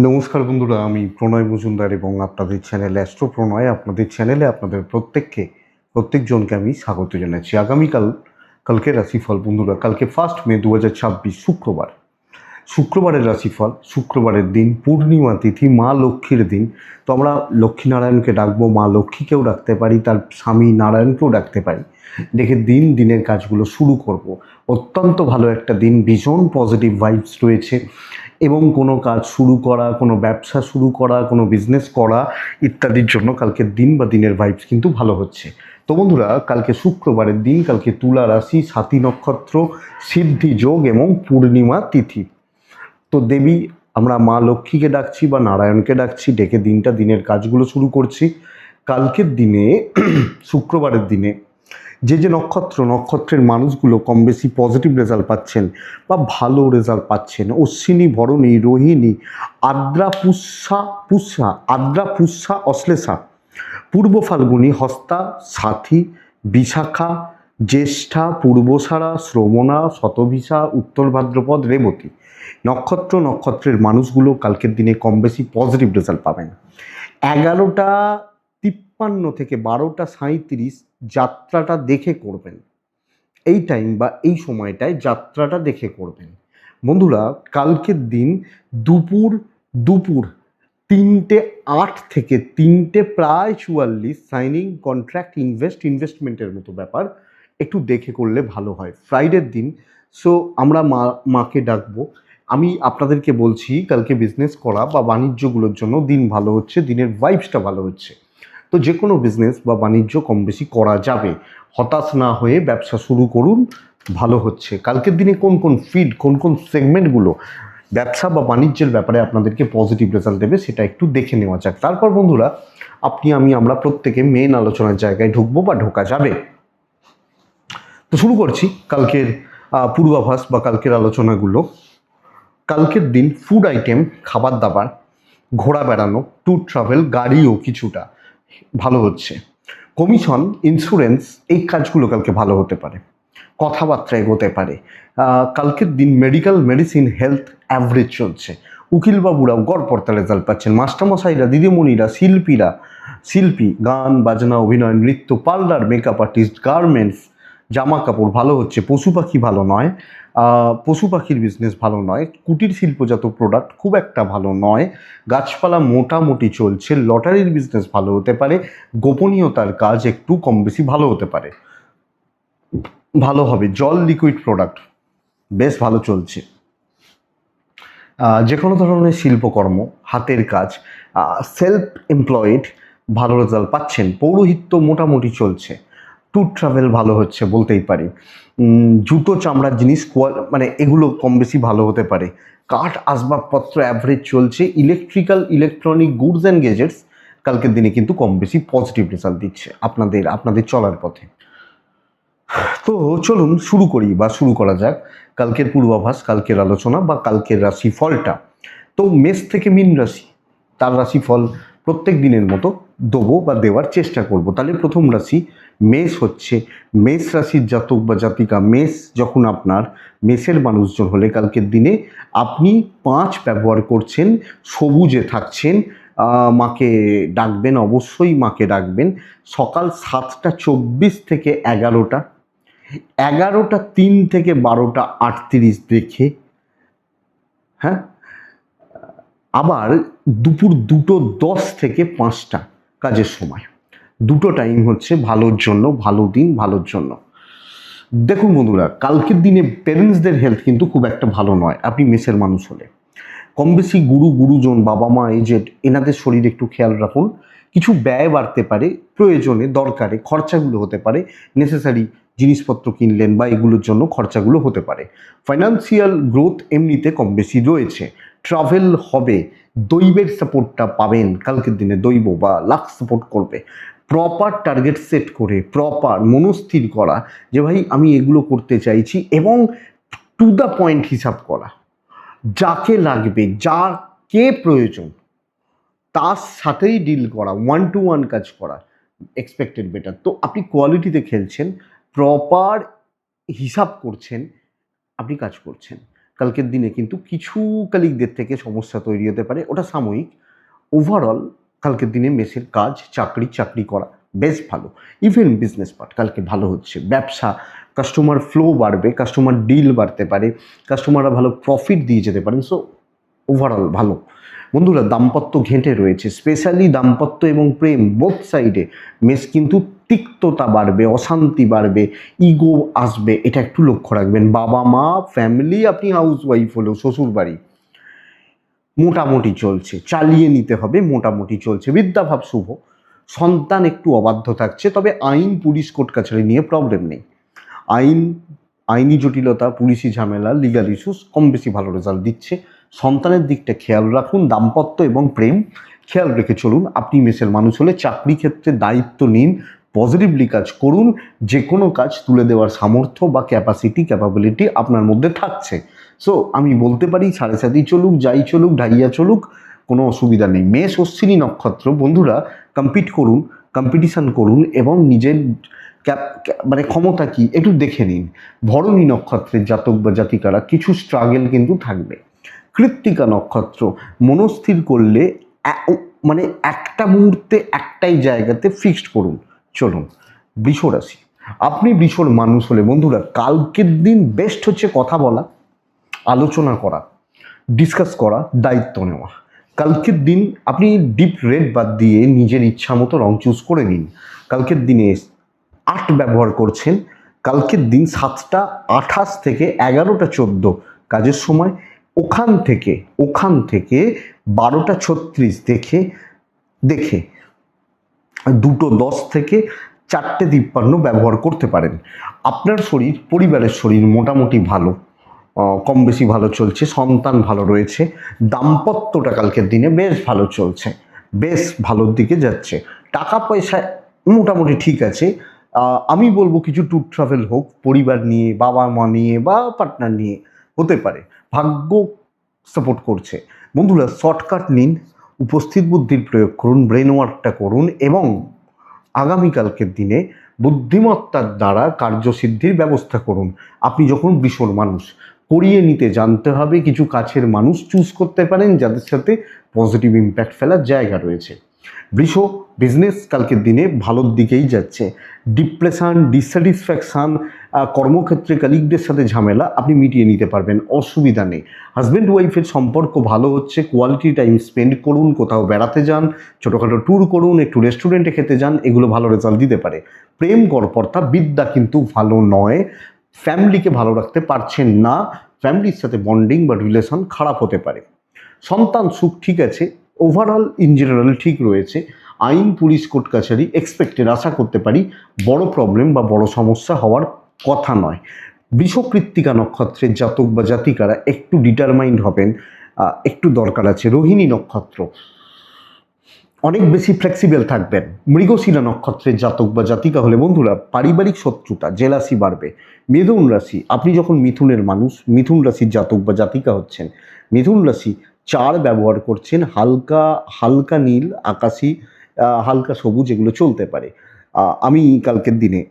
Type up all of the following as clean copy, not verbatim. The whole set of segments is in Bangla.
নমস্কার বন্ধুরা, আমি প্রণয় মজুমদার এবং আপনাদের চ্যানেল অ্যাস্ট্রো প্রণয়, আপনাদের চ্যানেলে আপনাদের প্রত্যেকজনকে আমি স্বাগত জানাচ্ছি। কালকের রাশিফল বন্ধুরা, কালকে 1 মে 2026 শুক্রবারের রাশিফল। শুক্রবারের দিন, পূর্ণিমা তিথি, মা লক্ষ্মীর দিন। তো আমরা লক্ষ্মীনারায়ণকে ডাকবো, মা লক্ষ্মীকেও ডাকতে পারি, তার স্বামী নারায়ণকেও ডাকতে পারি। ডেকে দিনের কাজগুলো শুরু করব। অত্যন্ত ভালো একটা দিন, ভীষণ পজিটিভ ভাইবস রয়েছে এবং কোনো কাজ শুরু করা, কোনো ব্যবসা শুরু করা, কোনো বিজনেস করা ইত্যাদির জন্য কালকের দিন বা দিনের ভাইবস কিন্তু ভালো হচ্ছে। তো বন্ধুরা, কালকে শুক্রবারের দিন, কালকে তুলা রাশি, স্বাতী নক্ষত্র, সিদ্ধি যোগ এবং পূর্ণিমা তিথি। তো দেবী আমরা মা লক্ষ্মীকে ডাকছি বা নারায়ণকে ডাকছি, ডেকে দিনের কাজগুলো শুরু করছি। কালকের দিনে শুক্রবারের দিনে যে নক্ষত্রের মানুষগুলো কম বেশি পজিটিভ রেজাল্ট পাচ্ছেন বা ভালো রেজাল্ট পাচ্ছেন: অশ্বিনী, ভরণী, রোহিণী, আদ্রা, পুষ্যা, অশ্লেষা, পূর্ব ফাল্গুনী, হস্তা, সাথী, বিশাখা, জ্যেষ্ঠা, পূর্বসারা, শ্রবণা, শতভিষা, উত্তর ভাদ্রপদ, রেবতী নক্ষত্রের মানুষগুলো কালকের দিনে কম বেশি পজিটিভ রেজাল্ট পাবেন। 11:53 থেকে 12:37 যাত্রাটা দেখে করবেন। এই টাইম বা এই সময়টায় যাত্রাটা দেখে করবেন বন্ধুরা। কালকের দিন দুপুর দুপুর 3:08 থেকে 3:44 সাইনিং, কন্ট্রাক্ট, ইনভেস্টমেন্টের মতো ব্যাপার একটু দেখে করলে ভালো হয় ফ্রাইডের দিন। সো আমরা মাকে ডাকবো। আমি আপনাদেরকে বলছি, কালকে বিজনেস করা বা বাণিজ্যগুলোর জন্য দিন ভালো হচ্ছে, দিনের ভাইবসটা ভালো হচ্ছে। তো যে কোনো বিজনেস বা বাণিজ্য কম বেশি করা যাবে। হতাশ না হয়ে ব্যবসা শুরু করুন, ভালো হচ্ছে। কালকের দিনে কোন কোন সেগমেন্টগুলো ব্যবসা বা বাণিজ্যের ব্যাপারে আপনাদেরকে পজিটিভ রেজাল্ট দেবে সেটা একটু দেখে নেওয়া যাক। তারপর বন্ধুরা, আমরা প্রত্যেকে মেন আলোচনার জায়গায় ঢুকবো বা ঢোকা যাবে। তো শুরু করছি কালকের পূর্বাভাস বা কালকের আলোচনাগুলো। কালকের দিন ফুড আইটেম, খাবার দাবার, ঘোরা বেড়ানো, ট্যুর ট্রাভেল, গাড়িও কিছুটা ভালো হচ্ছে। কমিশন, ইন্স্যুরেন্স, এই কাজগুলো কালকে ভালো হতে পারে, কথাবার্তা এগোতে পারে। কালকের দিন মেডিসিন, হেলথ অ্যাভারেজ চলছে। উকিলবাবুরাও গড়পড়তা রেজাল্ট পাচ্ছেন। মাস্টারমশাইরা, দিদিমণিরা, শিল্পী, গান বাজনা, অভিনয়, নৃত্য, পার্লার, মেকআপ আর্টিস্ট, গার্মেন্টস, জামা কাপড় ভালো হচ্ছে। পশু পাখি ভালো নয়, পশু পাখির বিজনেস ভালো নয়। কুটির শিল্পজাত প্রোডাক্ট খুব একটা ভালো নয়। গাছপালা মোটামুটি চলছে। লটারির বিজনেস ভালো হতে পারে। গোপনীয়তার কাজ একটু কম বেশি ভালো হতে পারে, ভালো হবে। জল, লিকুইড প্রোডাক্ট বেশ ভালো চলছে। যে কোনো ধরনের শিল্পকর্ম, হাতের কাজ, সেলফ এমপ্লয়েড ভালো রেজাল্ট পাচ্ছেন। পৌরোহিত্য মোটামুটি চলছে। ট্যুর ট্রাভেল ভালো হচ্ছে বলতেই পারি। জুতো, চামড়ার জিনিস মানে এগুলো কম বেশি ভালো হতে পারে। কাঠ আসবাবপত্র অ্যাভারেজ চলছে। ইলেকট্রনিক গুডস অ্যান্ড গেজেটস কালকের দিনে কিন্তু কম বেশি পজিটিভ রেজাল্ট দিচ্ছে আপনাদের চলার পথে। তো চলুন শুরু করা যাক কালকের পূর্বাভাস, কালকের আলোচনা বা কালকের রাশিফলটা। তো মেষ থেকে মীন রাশি, তার রাশিফল প্রত্যেক দিনের মতো দেবো বা দেওয়ার চেষ্টা করব। তাহলে প্রথম রাশি মেষ হচ্ছে। মেষ রাশির জাতক বা জাতিকা, যখন আপনার মেষের মানুষজন হলে কালকের দিনে আপনি 5 ব্যবহার করছেন, সবুজে থাকছেন। মাকে ডাকবেন, অবশ্যই মাকে ডাকবেন। সকাল 7:24 থেকে 11:03 থেকে 12:38 দেখে, হ্যাঁ, আবার দুপুর 2:10 থেকে 5টা কাজের সময়। দুটো টাইম হচ্ছে ভালোর জন্য, ভালো দিন, ভালোর জন্য। দেখুন বন্ধুরা, কালকের দিনে প্যারেন্টসদের হেলথ কিন্তু খুব একটা ভালো নয়। আপনি মেষের মানুষ হলে কম বেশি গুরুজন, বাবা মা, এজেড, এনাদের শরীর একটু খেয়াল রাখুন। কিছু ব্যয় বাড়তে পারে, প্রয়োজনে দরকারে খরচাগুলো হতে পারে। নেসেসারি জিনিসপত্র কিনলেন বা এগুলোর জন্য খরচাগুলো হতে পারে। ফাইন্যান্সিয়াল গ্রোথ এমনিতে কম বেশি রয়েছে। ট্রাভেল হবে। দৈবের সাপোর্টটা পাবেন কালকের দিনে, দৈব বা লাক সাপোর্ট করবে। প্রপার টার্গেট সেট করে, প্রপার মনস্থির করা যে ভাই আমি এগুলো করতে চাইছি, এবং টু দ্য পয়েন্ট হিসাব করা। যাকে লাগবে, যাকে প্রয়োজন, তার সাথেই ডিল করা, 1-to-1 কাজ করা, এক্সপেক্টেড বেটার। তো আপনি কোয়ালিটিতে খেলছেন, প্রপার হিসাব করছেন, আপনি কাজ করছেন। কালকের দিনে কিন্তু কিছু কালিকদের থেকে সমস্যা তৈরি হতে পারে, ওটা সাময়িক। ওভারঅল কালকের দিনে মেসের কাজ, চাকরি করা বেশ ভালো। ইভেন বিজনেস পার্ট কালকে ভালো হচ্ছে, ব্যবসা, কাস্টমার ফ্লো বাড়বে, কাস্টমার ডিল বাড়তে পারে, কাস্টমাররা ভালো প্রফিট দিয়ে যেতে পারেন। সো ওভারঅল ভালো। বন্ধুরা, দাম্পত্য ঘেঁটে রয়েছে, স্পেশালি দাম্পত্য এবং প্রেম বোথ সাইডে মেস কিন্তু তিক্ততা বাড়বে, অশান্তি বাড়বে, ইগো আসবে, এটা একটু লক্ষ্য রাখবেন। বাবা মা, ফ্যামিলি, আপনি হাউস ওয়াইফ হলেও শ্বশুর বাড়ি মোটামুটি চলছে, চালিয়ে নিতে হবে, মোটামুটি চলছে। বিদ্যাভাব শুভ, সন্তান একটু অবাধ্য থাকছে, তবে আইন, পুলিশ, কোর্ট কাছারি নিয়ে প্রবলেম নেই। আইনি জটিলতা, পুলিশি ঝামেলা, লিগাল ইস্যুস কম বেশি ভালো রেজাল্ট দিচ্ছে। সন্তানের দিকটা খেয়াল রাখুন, দাম্পত্য এবং প্রেম খেয়াল রেখে চলুন। আপনি মেসের মানুষ হলে চাকরি ক্ষেত্রে দায়িত্ব নিন, পজিটিভলি কাজ করুন, যে কোনো কাজ তুলে দেওয়ার সামর্থ্য বা ক্যাপাবিলিটি আপনার মধ্যে থাকছে। সো আমি বলতে পারি 7.5 চলুক, যাই চলুক, ঢাইয়া চলুক, কোনো অসুবিধা নেই। মেষ অশ্বিনী নক্ষত্র বন্ধুরা, কম্পিটিশন করুন এবং নিজের মানে ক্ষমতা কি একটু দেখে নিন। ভরণী নক্ষত্রের জাতক বা জাতিকারা কিছু স্ট্রাগল কিন্তু থাকবে। কৃত্তিকা নক্ষত্র, মনস্থির করলে মানে একটা মুহূর্তে একটাই জায়গাতে ফিক্সড করুন, চলুন। বৃষ রাশি, আপনি বৃষর মানুষ হলে বন্ধুরা কালকের দিন বেস্ট হচ্ছে কথা বলা, আলোচনা করা, ডিসকাস করা, দায়িত্ব নেওয়া। কালকের দিন আপনি ডিপ রেড বাদ দিয়ে নিজের ইচ্ছা মতো রং চুজ করে নিন। কালকের দিনে 8 ব্যবহার করছেন, কালকের দিন 7:28 থেকে 11:14 কাজের সময়, ওখান থেকে 12:36 দেখে 2:10 থেকে 4:53 ব্যবহার করতে পারেন। আপনার শরীর, পরিবারের শরীর মোটামুটি ভালো, কম বেশি ভালো চলছে, সন্তান ভালো রয়েছে, দাম্পত্যটা কালকের দিনে বেশ ভালো চলছে, বেশ ভালোর দিকে যাচ্ছে। টাকা পয়সা মোটামুটি ঠিক আছে। আমি বলবো কিছু ট্যুর ট্রাভেল হোক, পরিবার নিয়ে, বাবা মা নিয়ে বা পার্টনার নিয়ে হতে পারে, ভাগ্য সাপোর্ট করছে। বন্ধুরা, শর্টকাট নিন, উপস্থিত বুদ্ধির প্রয়োগ করুন, ব্রেন ওয়ার্কটা করুন এবং আগামীকালকের দিনে বুদ্ধিমত্তার দ্বারা কার্যসিদ্ধির ব্যবস্থা করুন। আপনি যখন বৃষর মানুষ, করিয়ে নিতে জানতে হবে, কিছু কাছের মানুষ চুজ করতে পারেন যাদের সাথে পজিটিভ ইম্প্যাক্ট ফেলার জায়গা রয়েছে। বৃষ বিজনেস কালকের দিনে ভালোর দিকেই যাচ্ছে। ডিপ্রেশন, ডিসস্যাটিসফ্যাকশান, কর্মক্ষেত্রে কালিগদের সাথে ঝামেলা আপনি মিটিয়ে নিতে পারবেন, অসুবিধা নেই। হাজব্যান্ড ওয়াইফের সম্পর্ক ভালো হচ্ছে, কোয়ালিটি টাইম স্পেন্ড করুন, কোথাও বেড়াতে যান, ছোটোখাটো ট্যুর করুন, একটু রেস্টুরেন্টে খেতে যান, এগুলো ভালো রেজাল্ট দিতে পারে। প্রেম গড়পড়তা, বিদ্যা কিন্তু ভালো নয়, ফ্যামিলিকে ভালো রাখতে পারছেন না, ফ্যামিলির সাথে বন্ডিং বা রিলেশন খারাপ হতে পারে। সন্তান সুখ ঠিক আছে, ওভারঅল ইন জেনারেল ঠিক রয়েছে। আইন, পুলিশ, কোর্ট কাছারি এক্সপেক্টেড, আশা করতে পারি বড় প্রবলেম বা বড় সমস্যা হওয়ার কথা নয়। বৃষকৃত্তিকা নক্ষত্রের জাতক বা জাতিকারা একটু ডিটারমাইন্ড হবেন, একটু দরকার আছে। রোহিণী নক্ষত্র অনেক বেশি ফ্লেক্সিবল থাকবেন। মৃগশিরা নক্ষত্রের জাতক বা জাতিকা হলে বন্ধুরা পারিবারিক শত্রুতা, জেলাসি বাড়বে। মিথুন রাশি, আপনি যখন মিথুনের মানুষ, মিথুন রাশির জাতক বা জাতিকা হচ্ছেন, মিথুন রাশি 4 ব্যবহার করছেন, হালকা নীল, আকাশি, হালকা সবুজ, এগুলো চলতে পারে। আমি কালকের দিনে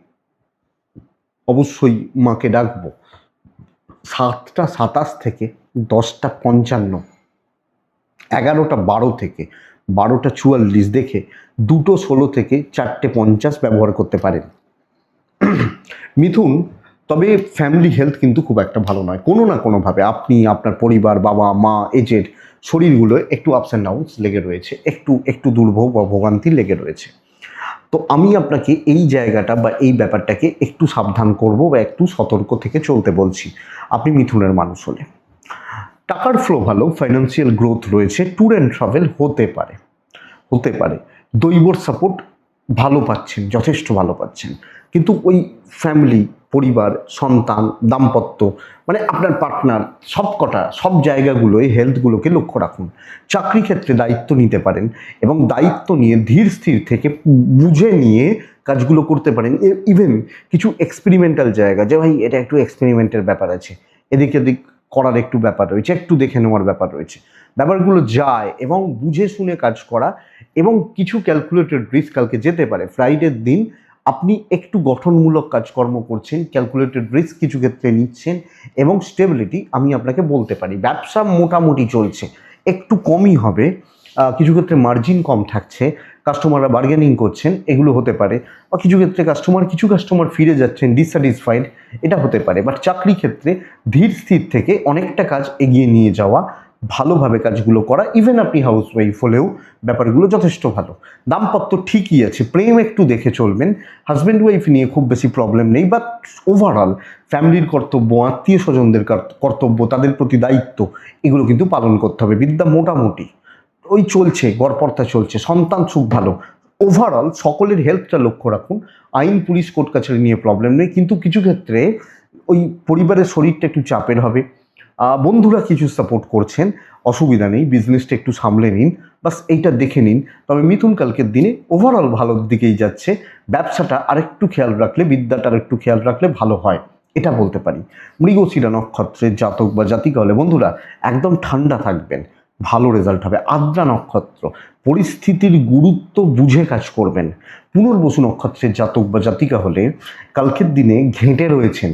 অবশ্যই মাকে ডাকবো 7:27 থেকে 10:55, 11:12 থেকে 12:44 দেখে 2:16 থেকে 4:50 ব্যবহার করতে পারেন। মিথুন, তবে ফ্যামিলি হেলথ কিন্তু খুব একটা ভালো নয়, কোনো না কোনোভাবে আপনি, আপনার পরিবার, বাবা মা, এজেড শরীরগুলো একটু আপস অ্যান্ড ডাউনস লেগে রয়েছে, একটু দুর্ভোগ বা ভোগান্তি লেগে রয়েছে। তো আমি আপনাকে এই জায়গাটা বা এই ব্যাপারটাকে একটু সাবধান করব বা একটু সতর্ক থেকে চলতে বলছি, আপনি মিথুনের মানুষ হলে। টাকার ফ্লো ভালো, ফাইন্যান্সিয়াল গ্রোথ রয়েছে, ট্যুর অ্যান্ড ট্রাভেল হতে পারে। দৈবর সাপোর্ট ভালো পাচ্ছেন, যথেষ্ট ভালো পাচ্ছেন, কিন্তু ওই ফ্যামিলি, পরিবার, সন্তান, দাম্পত্য মানে আপনার পার্টনার, সব জায়গাগুলোয় হেলথগুলোকে লক্ষ্য রাখুন। চাকরি ক্ষেত্রে দায়িত্ব নিতে পারেন এবং দায়িত্ব নিয়ে ধীর স্থির থেকে বুঝে নিয়ে কাজগুলো করতে পারেন। ইভেন কিছু এক্সপেরিমেন্টাল জায়গা, যে ভাই এটা একটু এক্সপেরিমেন্টের ব্যাপার আছে, এদিক করার একটু ব্যাপার রয়েছে, একটু দেখে নেওয়ার ব্যাপার রয়েছে, ব্যাপারগুলো যায় এবং বুঝে শুনে কাজ করা এবং কিছু ক্যালকুলেটেড রিস্ক কালকে যেতে পারে। ফ্রাইডের দিন আপনি একটু গঠনমূলক কাজকর্ম করছেন, ক্যালকুলেটেড রিস্ক কিছু ক্ষেত্রে নিচ্ছেন এবং স্টেবিলিটি আমি আপনাকে বলতে পারি। ব্যবসা মোটামুটি চলছে, একটু কমই হবে, কিছু ক্ষেত্রে মার্জিন কম থাকছে, কাস্টমাররা বার্গেনিং করছেন, এগুলো হতে পারে, বা কিছু ক্ষেত্রে কিছু কাস্টমার ফিরে যাচ্ছেন ডিসস্যাটিসফাইড, এটা হতে পারে। বাট চাকরি ক্ষেত্রে ধীর স্থির থেকে অনেকটা কাজ এগিয়ে নিয়ে যাওয়া, ভালোভাবে কাজগুলো করা, ইভেন আপনি হাউস ওয়াইফ হলেও ব্যাপারগুলো যথেষ্ট ভালো। দাম্পত্য ঠিকই আছে, প্রেম একটু দেখে চলবেন, হাজব্যান্ড ওয়াইফ নিয়ে খুব বেশি প্রবলেম নেই, বাট ওভারঅল ফ্যামিলির কর্তব্য, আত্মীয় স্বজনদের কর্তব্য, তাদের প্রতি দায়িত্ব, এগুলো কিন্তু পালন করতে হবে। বিদ্যা মোটামুটি ওই চলছে, গড়পড়তা চলছে, সন্তান সুখ ভালো, ওভারঅল সকলের হেলথটা লক্ষ্য রাখুন। আইন পুলিশ কোর্ট কাছারি নিয়ে প্রবলেম নেই, কিন্তু কিছু ক্ষেত্রে ওই পরিবারের শরীরটা একটু চাপের হবে। বন্ধুরা কিছু সাপোর্ট করছেন, অসুবিধা নেই, বিজনেসটা একটু সামলে নিন, বাস এইটা দেখে নিন। তবে মিথুন কালকের দিনে ওভারঅল ভালোর দিকেই যাচ্ছে, ব্যবসাটা আরেকটু খেয়াল রাখলে, বিদ্যাটা আরেকটু খেয়াল রাখলে ভালো হয়, এটা বলতে পারি। মৃগশিরা নক্ষত্রের জাতক বা জাতিকা হলে বন্ধুরা একদম ঠান্ডা থাকবেন, ভালো রেজাল্ট হবে। আদ্রা নক্ষত্র, পরিস্থিতির গুরুত্ব বুঝে কাজ করবেন। পুনর্বসু নক্ষত্রের জাতক বা জাতিকা হলে কালকের দিনে ঘেঁটে রয়েছেন,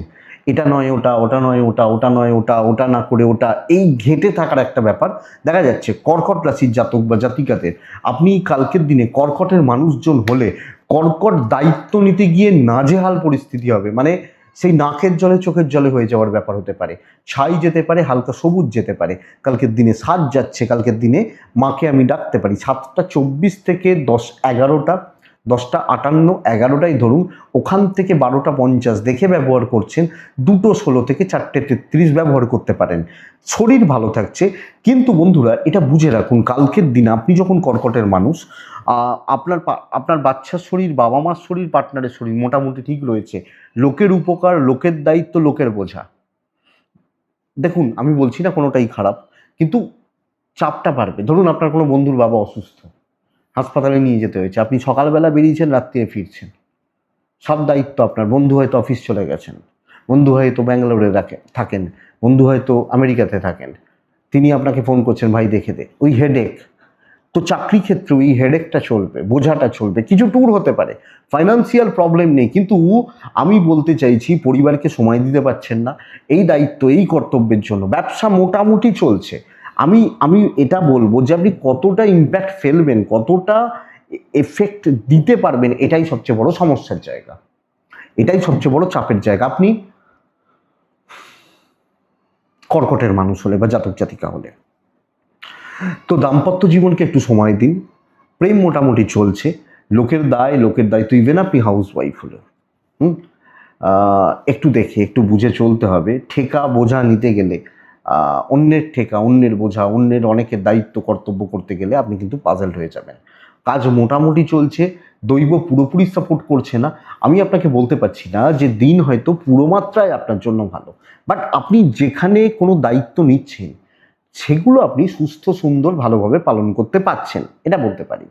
এটা নয় ওটা, ওটা নয় ওটা, ওটা নয় ওটা, ওটা না করে ওটা, এই ঘেঁটে থাকার একটা ব্যাপার দেখা যাচ্ছে। কর্কট রাশির জাতক বা জাতিকাদের, আপনি কালকের দিনে কর্কটের মানুষজন হলে কর্কট দায়িত্ব নিতে গিয়ে নাজেহাল পরিস্থিতি হবে, মানে সেই নাকের জলে চোখের জলে হয়ে যাওয়ার ব্যাপার হতে পারে। ছাই যেতে পারে, হালকা সবুজ যেতে পারে, কালকের দিনে সাত যাচ্ছে। কালকের দিনে মাকে আমি ডাকতে পারি 7টা 24 থেকে 10-11টা, 10টা 58, 11টাই ধরুন, ওখান থেকে 12টা 50 দেখে ব্যবহার করছেন, 2টো 16 থেকে 4টে 33 ব্যবহার করতে পারেন। শরীর ভালো থাকছে, কিন্তু বন্ধুরা এটা বুঝে রাখুন, কালকের দিনে আপনি যখন কর্কটের মানুষ, আপনার বাচ্চার শরীর, বাবা মার শরীর, পার্টনারের শরীর মোটামুটি ঠিক রয়েছে। লোকের উপকার, লোকের দায়িত্ব, লোকের বোঝা, দেখুন আমি বলছি না কোনোটাই খারাপ, কিন্তু চাপটা বাড়বে। ধরুন আপনার কোনো বন্ধুর বাবা অসুস্থ, হাসপাতালে নিয়ে যেতে হয়েছে, আপনি সকালবেলা বেরিয়েছেন, রাত্রিরে ফিরছেন, সব দায়িত্ব আপনার। বন্ধু হয়তো অফিস চলে গেছেন, বন্ধু হয়তো ব্যাঙ্গালোরে থাকেন, বন্ধু হয়তো আমেরিকাতে থাকেন, তিনি আপনাকে ফোন করছেন, ভাই দেখে দে, ওই হেডেক। তো চাকরি ক্ষেত্রে ওই হেডেকটা চলবে, বোঝাটা চলবে, কিছু ট্যুর হতে পারে, ফাইন্যান্সিয়াল প্রবলেম নেই, কিন্তু আমি বলতে চাইছি পরিবারকে সময় দিতে পারছেন না, এই দায়িত্ব, এই কর্তব্যের জন্য। ব্যবসা মোটামুটি চলছে, আমি আমি এটা বলবো যে আপনি কতটা ইম্প্যাক্ট ফেলবেন, কতটা এফেক্ট দিতে পারবেন, এটাই সবচেয়ে বড় সমস্যার জায়গা, এটাই সবচেয়ে বড় চাপের জায়গা। আপনি কর্কটের মানুষ হলে বা জাতক জাতিকা হলে, তো দাম্পত্য জীবনকে একটু সময় দিন, প্রেম মোটামুটি চলছে, লোকের দায়, লোকের দায়িত্ব, ইভেন আপনি হাউস ওয়াইফ হলে একটু দেখে একটু বুঝে চলতে হবে। ঠেকা বোঝা নিতে গেলে, অন্যের ঠেকা, অন্যের বোঝা, অন্যের অনেকের দায়িত্ব কর্তব্য করতে গেলে আপনি কিন্তু পাজল হয়ে যাবেন। কাজ মোটামুটি চলছে, দৈব পুরোপুরি সাপোর্ট করছে না, আমি আপনাকে বলতে পারছি না যে দিন হয়তো পুরো মাত্রায় আপনার জন্য ভালো, বাট আপনি যেখানে কোনো দায়িত্ব নিচ্ছেন সেগুলো আপনি সুস্থ সুন্দর ভালোভাবে পালন করতে পারছেন, এটা বলতে পারি।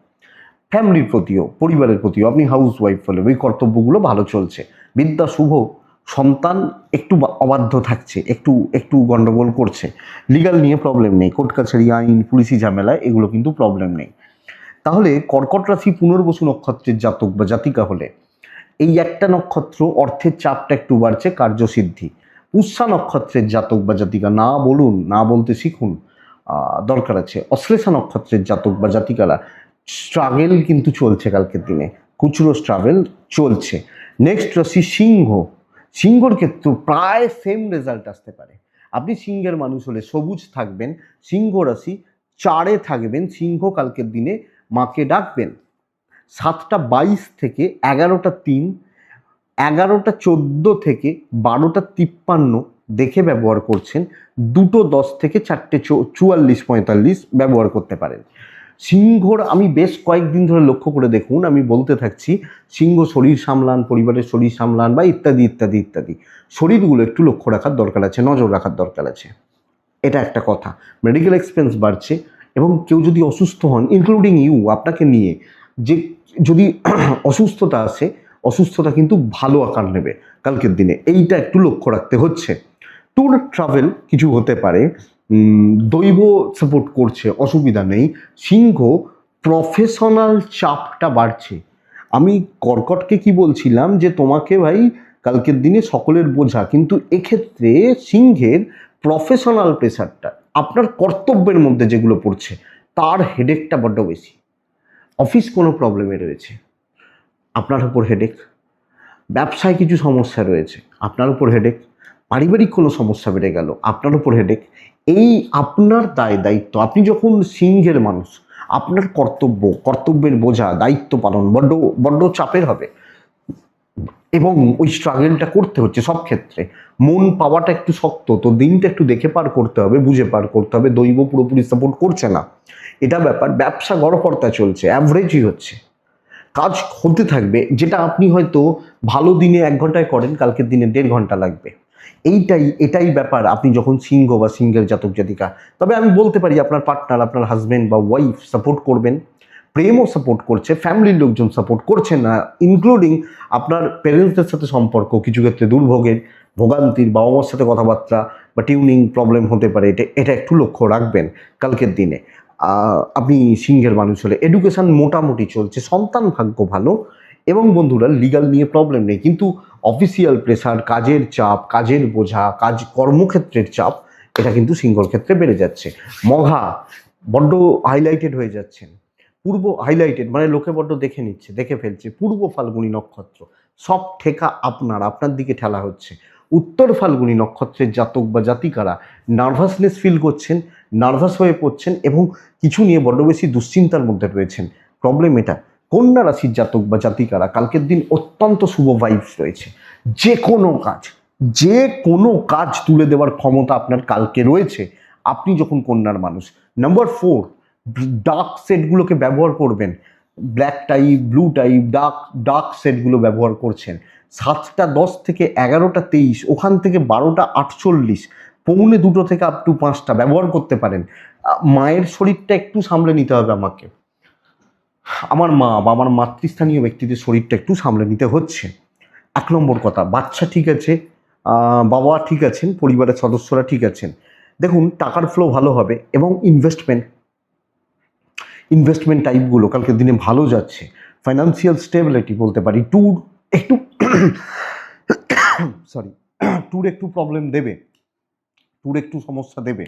ফ্যামিলির প্রতিও, পরিবারের প্রতিও, আপনি হাউস ওয়াইফ হলে ওই কর্তব্যগুলো ভালো চলছে। বিদ্যা শুভ, সন্তান একটু অবাধ্য থাকছে, একটু একটু গন্ডগোল করছে, লিগাল নিয়ে প্রবলেম নেই, কোর্ট কাছারি, আইন, পুলিশি ঝামেলা, এগুলো কিন্তু প্রবলেম নেই। তাহলে কর্কট রাশি পুনর্বসু নক্ষত্রের জাতক বা জাতিকা হলে এই একটা নক্ষত্র, অর্থের চাপটা একটু বাড়ছে, কার্যসিদ্ধি। পুষ্যা নক্ষত্রের জাতক বা জাতিকা, না বলুন, না বলতে শিখুন, দরকার আছে। অশ্লেষা নক্ষত্রের জাতক বা জাতিকারা, স্ট্রাগেল কিন্তু চলছে কালকের দিনে, খুচরো স্ট্রাগেল চলছে। নেক্সট রাশি সিংহ, সিংহর ক্ষেত্রে প্রায় সেম রেজাল্ট আসতে পারে। আপনি সিংহের মানুষ হলে সবুজ থাকবেন, সিংহ রাশি 4-এ থাকবেন, সিংহ কালকের দিনে মাকে ডাকবেন। 7টা 22 থেকে 11টা 3, 11টা 14 থেকে 12টা 53 দেখে ব্যবহার করছেন, 2টো 10 থেকে 4টে 44-45 ব্যবহার করতে পারেন। সিংহর আমি বেশ কয়েকদিন ধরে লক্ষ্য করে দেখুন, আমি বলতে থাকছি, সিংহ শরীর সামলান, পরিবারের শরীর সামলান, বা ইত্যাদি ইত্যাদি ইত্যাদি, শরীরগুলো একটু লক্ষ্য রাখার দরকার আছে, নজর রাখার দরকার আছে, এটা একটা কথা। মেডিকেল এক্সপেন্স বাড়ছে, এবং কেউ যদি অসুস্থ হন, ইনক্লুডিং ইউ, আপনাকে নিয়ে যে যদি অসুস্থতা আসে, অসুস্থতা কিন্তু ভালো আকার নেবে কালকের দিনে, এইটা একটু লক্ষ্য রাখতে হচ্ছে। ট্যুর ট্রাভেল কিছু হতে পারে, দৈব সাপোর্ট করছে, অসুবিধা নেই। সিংহ প্রফেশনাল চাপটা বাড়ছে, আমি কর্কটকে কি বলছিলাম যে তোমাকে ভাই কালকের দিনে সকলের বোঝা, কিন্তু এক্ষেত্রে সিংহের প্রফেশনাল প্রেশারটা আপনার কর্তব্যের মধ্যে যেগুলো পড়ছে তার হেডেকটা বড্ড বেশি। অফিস কোনো প্রবলেমে রয়েছে, আপনার উপর হেডেক। ব্যবসায় কিছু সমস্যা রয়েছে, আপনার উপর হেডেক। পারিবারিক কোনো সমস্যা বেড়ে গেল, আপনার উপর হেডেক। এই আপনার দায়িত্ব, আপনি যখন সিংহের মানুষ, আপনার কর্তব্যের বোঝা, দায়িত্ব পালন বড্ড বড্ড চাপের হবে, এবং ওই স্ট্রাগলটা করতে হচ্ছে সব ক্ষেত্রে। মন পাওয়াটা একটু শক্ত, তো দিনটা একটু দেখে পার করতে হবে, বুঝে পার করতে হবে। দৈব পুরোপুরি সাপোর্ট করছে না, এটা ব্যাপার। ব্যবসা গড়পড়তা চলছে, অ্যাভারেজই হচ্ছে, কাজ হতে থাকবে। যেটা আপনি হয়তো ভালো দিনে 1 ঘন্টায় করেন, কালকের দিনে 1.5 ঘন্টা লাগবে। এটাই ব্যাপার আপনি যখন সিংহ বা সিংহের জাতক জাতিকা। তবে আমি বলতে পারি আপনার পার্টনার, আপনার হাজবেন্ড বা ওয়াইফ সাপোর্ট করবেন, প্রেমও সাপোর্ট করছে, ফ্যামিলির লোকজন সাপোর্ট করছে না, ইনক্লুডিং আপনার প্যারেন্টসদের সাথে সম্পর্ক কিছু ক্ষেত্রে দুর্ভোগের, ভোগান্তির, বাবা মার সাথে কথাবার্তা বা টিউনিং প্রবলেম হতে পারে। এটা একটু লক্ষ্য রাখবেন কালকের দিনে। আপনি সিংহের মানুষ হলে এডুকেশন মোটামুটি চলছে, সন্তান ভাগ্য ভালো, এবং বন্ধুরা লিগাল নিয়ে প্রবলেম নেই। কিন্তু অফিসিয়াল প্রেশার, কাজের চাপ, কাজের বোঝা, কর্মক্ষেত্রের চাপ, এটা কিন্তু সিংহর ক্ষেত্রে বেড়ে যাচ্ছে। মঘা বড্ড হাইলাইটেড হয়ে যাচ্ছেন। পূর্ব হাইলাইটেড মানে লোকে বড্ড দেখে নিচ্ছে, দেখে ফেলছে। পূর্ব ফাল্গুনী নক্ষত্র, সব ঠেকা আপনার দিকে ঠেলা হচ্ছে। উত্তর ফাল্গুনী নক্ষত্রের জাতক বা জাতিকারা নার্ভাসনেস ফিল করছেন, নার্ভাস হয়ে পড়ছেন, এবং কিছু নিয়ে বড্ড বেশি দুশ্চিন্তার মধ্যে রয়েছেন। প্রবলেম এটা। কন্যা রাশির জাতক বা জাতিকারা কালকের দিন অত্যন্ত শুভ ভাইবস রয়েছে। যে কোনো কাজ তুলে দেওয়ার ক্ষমতা আপনার কালকে রয়েছে, আপনি যখন কন্যার মানুষ। নাম্বার 4, ডার্ক সেটগুলোকে ব্যবহার করবেন। Black type, blue type, dark সেটগুলো ব্যবহার করছেন। 7টা 10 থেকে 11টা 23, ওখান থেকে 12টা 48, 1:45 থেকে আপ টু 5টা ব্যবহার করতে পারেন। মায়ের শরীরটা একটু সামলে নিতে হবে আমাকে, আমার মা বা আমার মাতৃস্থানীয় ব্যক্তিদের শরীরটা একটু সামলে নিতে হচ্ছে। 1 নম্বর কথা, বাচ্চা ঠিক আছে, বাবা ঠিক আছেন, পরিবারের সদস্যরা ঠিক আছেন। দেখুন টাকার ফ্লো ভালো হবে, এবং ইনভেস্টমেন্ট টাইপগুলো কালকের দিনে ভালো যাচ্ছে। ফাইন্যান্সিয়াল স্টেবিলিটি বলতে পারি। একটু সরি ট্যুর একটু প্রবলেম দেবে, ট্যুর একটু সমস্যা দেবে।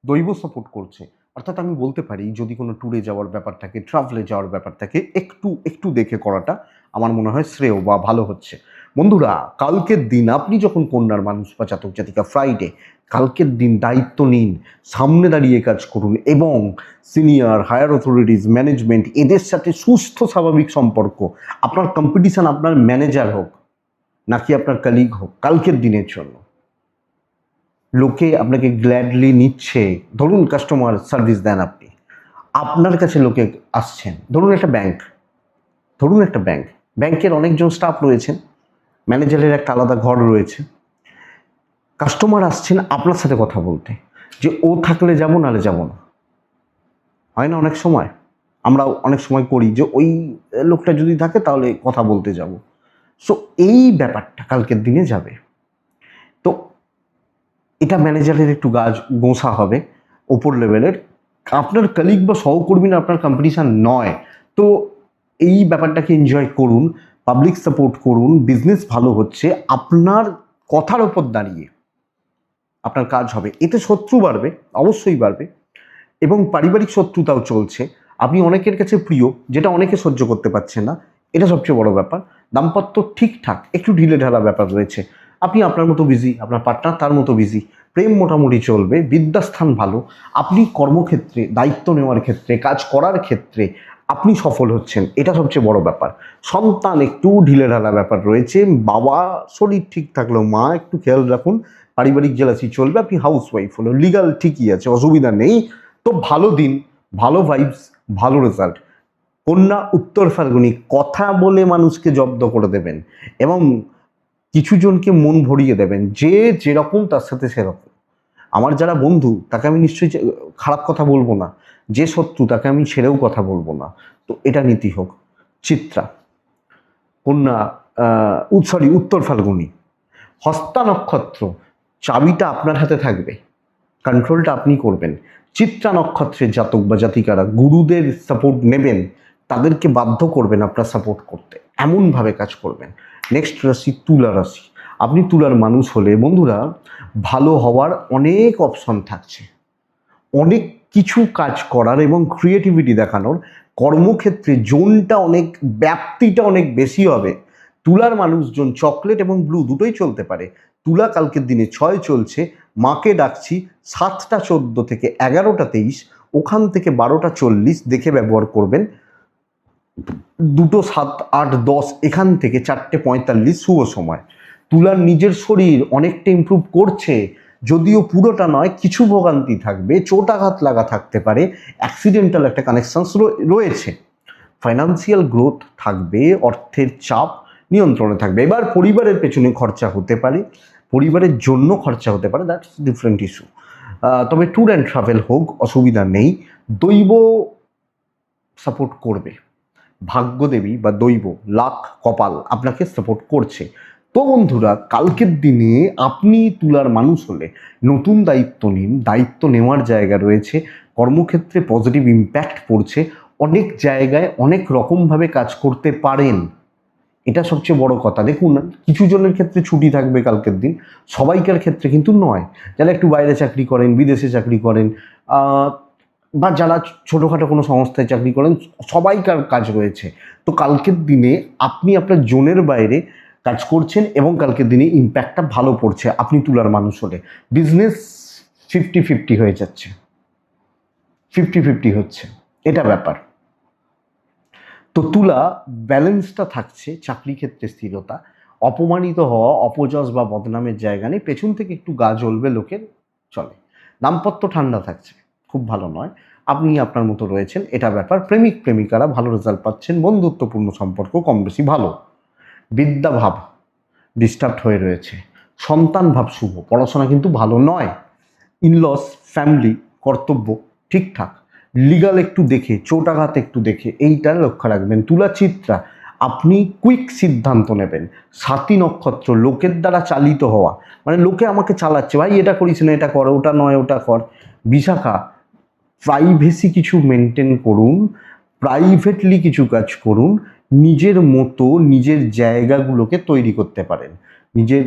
দৈব সাপোর্ট করছে, অর্থাৎ আমি বলতে পারি যদি কোনো ট্যুরে যাওয়ার ব্যাপার থাকে, ট্রাভেলে যাওয়ার ব্যাপার থাকে, একটু দেখে করাটা আমার মনে হয় শ্রেয় বা ভালো হচ্ছে। বন্ধুরা কালকের দিন আপনি যখন কন্যার মানুষ বা জাতক জাতিকা, ফ্রাইডে, কালকের দিন দায়িত্ব নিন, সামনে দাঁড়িয়ে কাজ করুন, এবং সিনিয়র, হায়ার অথরিটিস, ম্যানেজমেন্ট, এদের সাথে সুস্থ স্বাভাবিক সম্পর্ক। আপনার কম্পিটিশন আপনার ম্যানেজার হোক নাকি আপনার কলিগ হোক, কালকের দিনের জন্য লোকে আপনাকে গ্ল্যাডলি নিচ্ছে। ধরুন কাস্টমার সার্ভিস দেন আপনি, আপনার কাছে লোকে আসছেন। ধরুন একটা ব্যাংকের অনেকজন স্টাফ রয়েছেন, ম্যানেজারের একটা আলাদা ঘর রয়েছে। কাস্টমার আসছেন আপনার সাথে কথা বলতে, যে ও থাকলে যাবো, নাহলে যাবো না। হয় না অনেক সময়, আমরা অনেক সময় করি যে ওই লোকটা যদি থাকে তাহলে কথা বলতে যাব। সো এই ব্যাপারটা কালকের দিনে যাবে। তো এটা ম্যানেজারের একটু গোঁসা হবে ওপর লেভেলের। আপনার কলিগ বা সহকর্মী না, আপনার কম্পিটিশান নয়। তো এই ব্যাপারটাকে এনজয় করুন, পাবলিক সাপোর্ট করুন, বিজনেস ভালো হচ্ছে, আপনার কথার ওপর দাঁড়িয়ে আপনার কাজ হবে। এতে শত্রু বাড়বে, অবশ্যই বাড়বে, এবং পারিবারিক শত্রুতাও চলছে। আপনি অনেকের কাছে প্রিয়, যেটা অনেকে সহ্য করতে পারছে না, এটা সবচেয়ে বড় ব্যাপার। দাম্পত্য ঠিকঠাক, একটু ঢিলে ঢালা ব্যাপার রয়েছে। আপনি আপনার মতো বিজি, আপনার পার্টনার তার মতো বিজি। প্রেম মোটামুটি চলবে, বিদ্যাস্থান ভালো। আপনি কর্মক্ষেত্রে, দায়িত্ব নেওয়ার ক্ষেত্রে, কাজ করার ক্ষেত্রে আপনি সফল হচ্ছেন, এটা সবচেয়ে বড় ব্যাপার। সন্তান একটু ঢিলে ঢালা ব্যাপার রয়েছে, বাবা শরীর ঠিক থাকলেও মা একটু খেয়াল রাখুন। পারিবারিক জেলাসি চলবে, আপনি হাউস ওয়াইফ হলো, লিগাল ঠিকই আছে, অসুবিধা নেই। তো ভালো দিন, ভালো ভাইবস, ভালো রেজাল্ট। কন্যা উত্তর ফাল্গুনী, কথা বলে মানুষকে জব্দ করে দেবেন, এবং কিছু জনকে মন ভরিয়ে দেবেন, যে যেরকম তার সাথে সেরকম। আমার যারা বন্ধু তাকে আমি নিশ্চয়ই খারাপ কথা বলবো না, যে শত্রু তাকে আমি ছেড়েও কথা বলবো না। তো এটা নীতি হোক। চিত্রা, কন্যা উত্তর ফাল্গুনী, হস্তা নক্ষত্র, চাবিটা আপনার হাতে থাকবে, কন্ট্রোলটা আপনি করবেন। চিত্রা নক্ষত্রের জাতক বা জাতিকারা গুরুদের সাপোর্ট নেবেন, তাদেরকে বাধ্য করবেন আপনার সাপোর্ট করতে, এমনভাবে কাজ করবেন। নেক্সট রাশি তুলা রাশি। আপনি তুলার মানুষ হলে বন্ধুরা ভালো হওয়ার অনেক অপশন থাকছে, অনেক কিছু কাজ করার এবং ক্রিয়েটিভিটি দেখানোর। কর্মক্ষেত্রে জোনটা অনেক, ব্যাপ্তিটা অনেক বেশি হবে। তুলার মানুষজন চকলেট এবং ব্লু দুটোই চলতে পারে। তুলা কালকের দিনে 6 চলছে, মাকে ডাকছি 7টা 14 থেকে 11টা 23, ওখান থেকে 12টা 40 দেখে ব্যবহার করবেন। 2টো 7 8 10 এখান থেকে 4টে 45 শুভ সময়। তুলার নিজের শরীর অনেকটা ইমপ্রুভ করছে, যদিও পুরোটা নয়, কিছু ভোগান্তি থাকবে, চোট আঘাত লাগা থাকতে পারে, অ্যাক্সিডেন্টাল একটা কানেকশনস রয়েছে। ফাইন্যান্সিয়াল গ্রোথ থাকবে, অর্থের চাপ নিয়ন্ত্রণে থাকবে। এবার পরিবারের পেছনে খরচা হতে পারে, পরিবারের জন্য খরচা হতে পারে, দ্যাটস ডিফারেন্ট ইস্যু। তবে ট্যুর অ্যান্ড ট্রাভেল হোক, অসুবিধা নেই। দৈব সাপোর্ট করবে, ভাগ্যদেবী বা দৈব, লাক, কপাল আপনাকে সাপোর্ট করছে। তো বন্ধুরা কালকের দিনে আপনি তুলার মানুষ হলে নতুন দায়িত্ব নিন, দায়িত্ব নেওয়ার জায়গা রয়েছে, কর্মক্ষেত্রে পজিটিভ ইম্প্যাক্ট পড়ছে, অনেক জায়গায় অনেক রকমভাবে কাজ করতে পারেন, এটা সবচেয়ে বড় কথা। দেখুন কিছু জনের ক্ষেত্রে ছুটি থাকবে কালকের দিন, সবাইকার ক্ষেত্রে কিন্তু নয়। যারা একটু বাইরে চাকরি করেন, বিদেশে চাকরি করেন, বা যারা ছোটোখাটো কোনো সংস্থায় চাকরি করেন, সবাইকার কাজ রয়েছে। তো কালকের দিনে আপনি আপনার জোনের বাইরে কাজ করছেন এবং কালকের দিনে ইম্প্যাক্টটা ভালো পড়ছে আপনি তুলার মানুষ হলে। বিজনেস 50-50 হয়ে যাচ্ছে, 50-50 হচ্ছে, এটা ব্যাপার। তো তুলা ব্যালেন্সটা থাকছে, চাকরি ক্ষেত্রে স্থিরতা, অপমানিত হওয়া, অপযশ বা বদনামের জায়গা নেই, পেছন থেকে একটু গা জ্বলবে লোকের, চলে। দাম্পত্য ঠান্ডা থাকছে, খুব ভালো নয়, আপনি আপনার মতো রয়েছেন, এটা ব্যাপার। প্রেমিক প্রেমিকারা ভালো রেজাল্ট পাচ্ছেন, বন্ধুত্বপূর্ণ সম্পর্ক কম বেশি ভালো। বিদ্যাভাব ডিস্টার্বড হয়ে রয়েছে, সন্তান ভাব শুভ, পড়াশোনা কিন্তু ভালো নয়। ইনলস, ফ্যামিলি, কর্তব্য ঠিকঠাক, লিগাল একটু দেখে, চোট আঘাত একটু দেখে, এইটা লক্ষ্য রাখবেন। তুলা চিত্রা, আপনি কুইক সিদ্ধান্ত নেবেন। সাতী নক্ষত্র, লোকের দ্বারা চালিত হওয়া, মানে লোকে আমাকে চালাচ্ছে, ভাই এটা করিস না, এটা কর, ওটা নয় ওটা কর। বিশাখা, প্রাইভেসি কিছু মেনটেন করুন, প্রাইভেটলি কিছু কাজ করুন, নিজের মতো নিজের জায়গাগুলোকে তৈরি করতে পারেন, নিজের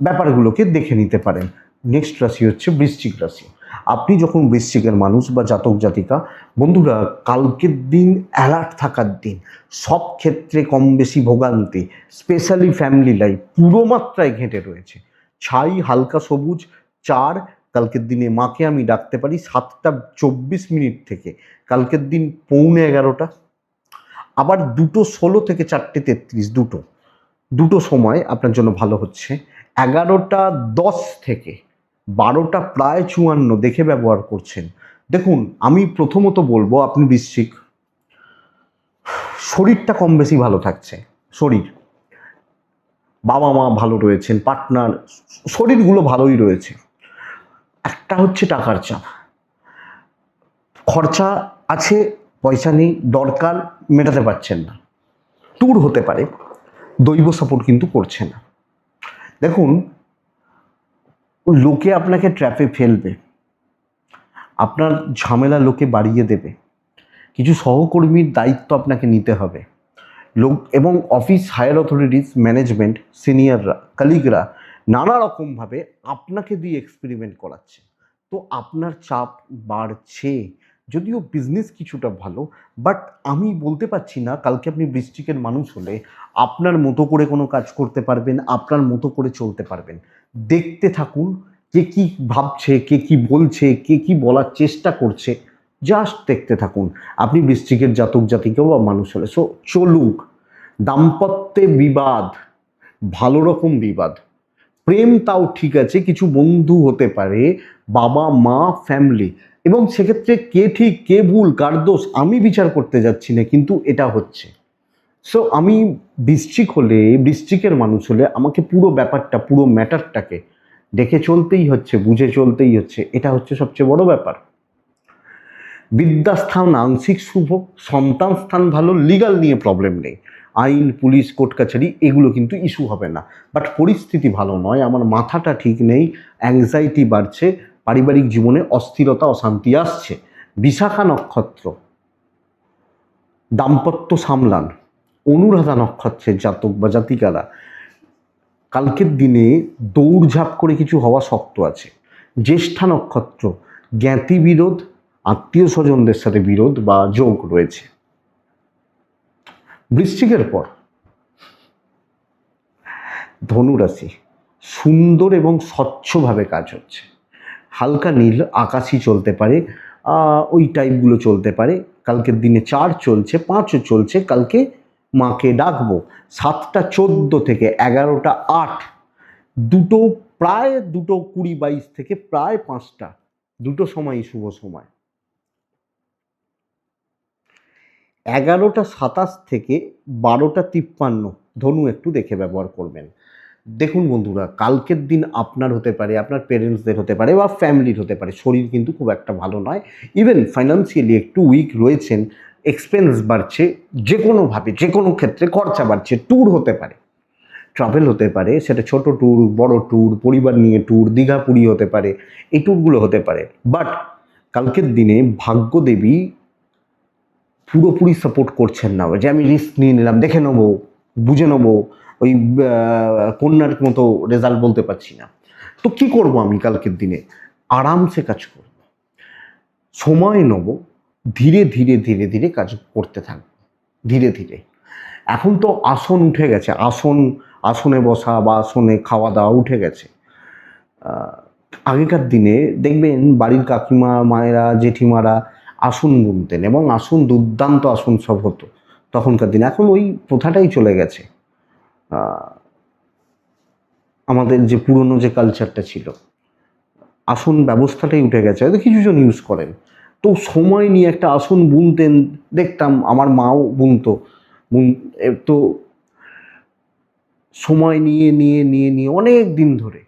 ব্যাপারগুলোকে দেখে নিতে পারেন। নেক্সট রাশি হচ্ছে বৃশ্চিক রাশি। আপনি যখন বৃশ্চিকের মানুষ বা জাতক জাতিকা, বন্ধুরা কালকের দিন অ্যালার্ট থাকার দিন, সব ক্ষেত্রে কম বেশি ভোগান্তি, স্পেশালি ফ্যামিলি লাইফ পুরো মাত্রায় ঘেঁটে রয়েছে। ছাই হালকা সবুজ 4, কালকের দিনে মাকে আমি ডাকতে পারি 7টা 24 থেকে কালকের দিন 11:15। আবার 2টো 16 থেকে 4টে 33, দুটো সময় আপনার জন্য ভালো হচ্ছে। 11টা 10 থেকে 12টা প্রায় 54 দেখে ব্যবহার করছেন। দেখুন আমি প্রথমত বলবো, আপনি বৃশ্চিক, শরীরটা কম বেশি ভালো থাকছে, শরীর, বাবা মা ভালো রয়েছেন, পার্টনার, শরীরগুলো ভালোই রয়েছে। একটা হচ্ছে টাকার চাপ, খরচা আছে, পয়সা নেই, দরকার মেটাতে পারছেন না, ট্যুর হতে পারে, দৈব সাপোর্ট কিন্তু করছে না। দেখুন লোকে আপনাকে ট্র্যাপে ফেলবে, আপনার ঝামেলা লোকে বাড়িয়ে দেবে, কিছু সহকর্মীর দায়িত্ব আপনাকে নিতে হবে, লোক এবং অফিস হায়ার অথরিটিস, ম্যানেজমেন্ট, সিনিয়ররা, কালিগরা নানা রকমভাবে আপনাকে দিয়ে এক্সপেরিমেন্ট করাচ্ছে। তো আপনার চাপ বাড়ছে, যদিও বিজনেস কিছুটা ভালো, বাট আমি বলতে পারছি না কালকে আপনি বৃশ্চিকের মানুষ হলে আপনার মতো করে কোনো কাজ করতে পারবেন, আপনার মতো করে চলতে পারবেন। দেখতে থাকুন কে কি ভাবছে, কে কি বলছে, কে কি বলার চেষ্টা করছে, জাস্ট দেখতে থাকুন। আপনি বৃশ্চিকের জাতক জাতিকেও বা মানুষ হলে সো চলুক। দাম্পত্যে বিবাদ, ভালো রকম বিবাদ, প্রেম তাও ঠিক আছে, কিছু বন্ধু হতে পারে, বাবা মা, ফ্যামিলি, এবং সেক্ষেত্রে কে ঠিক কে ভুল কার দোষ আমি বিচার করতে যাচ্ছি না, কিন্তু এটা হচ্ছে। সো আমি বৃশ্চিক হলে, বৃশ্চিকের মানুষ হলে আমাকে পুরো ব্যাপারটা, পুরো ম্যাটারটাকে দেখে চলতেই হচ্ছে, বুঝে চলতেই হচ্ছে, এটা হচ্ছে সবচেয়ে বড় ব্যাপার। বিদ্যাস্থান আংশিক শুভ, সন্তান স্থান ভালো, লিগাল নিয়ে প্রবলেম নেই, আইন পুলিশ কোর্ট কাছারি এগুলো কিন্তু ইস্যু হবে না। বাট পরিস্থিতি ভালো নয়, আমার মাথাটা ঠিক নেই, অ্যাংজাইটি বাড়ছে, পারিবারিক জীবনে অস্থিরতা অশান্তি আসছে। বিশাখা নক্ষত্র, দাম্পত্য সামলান। অনুরাধা নক্ষত্রের জাতক বা জাতিকারা কালকের দিনে দৌড়ঝাঁপ করে কিছু হওয়া শক্ত আছে। জ্যেষ্ঠা নক্ষত্র, জ্ঞাতি বিরোধ, আত্মীয় স্বজনদের সাথে বিরোধ বা যোগ রয়েছে। বৃশ্চিকের পর ধনুরাশি, সুন্দর এবং স্বচ্ছভাবে কাজ হচ্ছে। হালকা নীল আকাশি চলতে পারে, ওই টাইপগুলো চলতে পারে। কালকের দিনে 4 চলছে, 5ও চলছে। কালকে মাকে ডাকবো 7টা 14 থেকে 11টা 8, দুটো প্রায় 2:20-22 থেকে প্রায় 5টা, দুটো সময়ই শুভ সময়। 11টা 27 থেকে 12টা 53 ধনু একটু দেখে ব্যবহার করবেন। দেখুন বন্ধুরা, কালকের দিন আপনার হতে পারে, আপনার পেরেন্টসদের হতে পারে বা ফ্যামিলির হতে পারে, শরীর কিন্তু খুব একটা ভালো নয়, ইভেন ফাইন্যান্সিয়ালি একটু উইক রয়েছেন, এক্সপেন্স বাড়ছে, যে কোনোভাবে যে কোনো ক্ষেত্রে খরচা বাড়ছে। ট্যুর হতে পারে, ট্রাভেল হতে পারে, সেটা ছোট ট্যুর, বড় ট্যুর, পরিবার নিয়ে ট্যুর, দীঘা পুরী হতে পারে, এই ট্যুরগুলো হতে পারে। বাট কালকের দিনে ভাগ্যদেবী পুরোপুরি সাপোর্ট করছেন না, যে আমি রিস্ক নিয়ে নিলাম, দেখে নেবো, বুঝে নেবো, ওই কন্যার মতো রেজাল্ট বলতে পারছি না। তো কি করব আমি কালকের দিনে? আরামসে কাজ করব, সময় নেব, ধীরে ধীরে ধীরে ধীরে কাজ করতে থাকব, ধীরে ধীরে। এখন তো আসন উঠে গেছে, আসনে বসা বা আসনে খাওয়া দাওয়া উঠে গেছে। আগেকার দিনে দেখবেন বাড়ির কাকিমা, মায়েরা, জেঠিমারা আসন বুনতেন এবং আসন, দুর্দান্ত আসন সব হতো তখনকার দিনে। এখন ওই প্রথাটাই চলে গেছে। আমাদের যে পুরনো যে কালচারটা ছিল, আসন ব্যবস্থাটাই উঠে গেছে, হয়তো কিছুজন ইউজ করেন। তো সময় নিয়ে একটা আসন বুনতেন, দেখতাম আমার মাও বুনতো। তো সময় নিয়ে নিয়ে নিয়ে নিয়ে অনেক দিন ধরে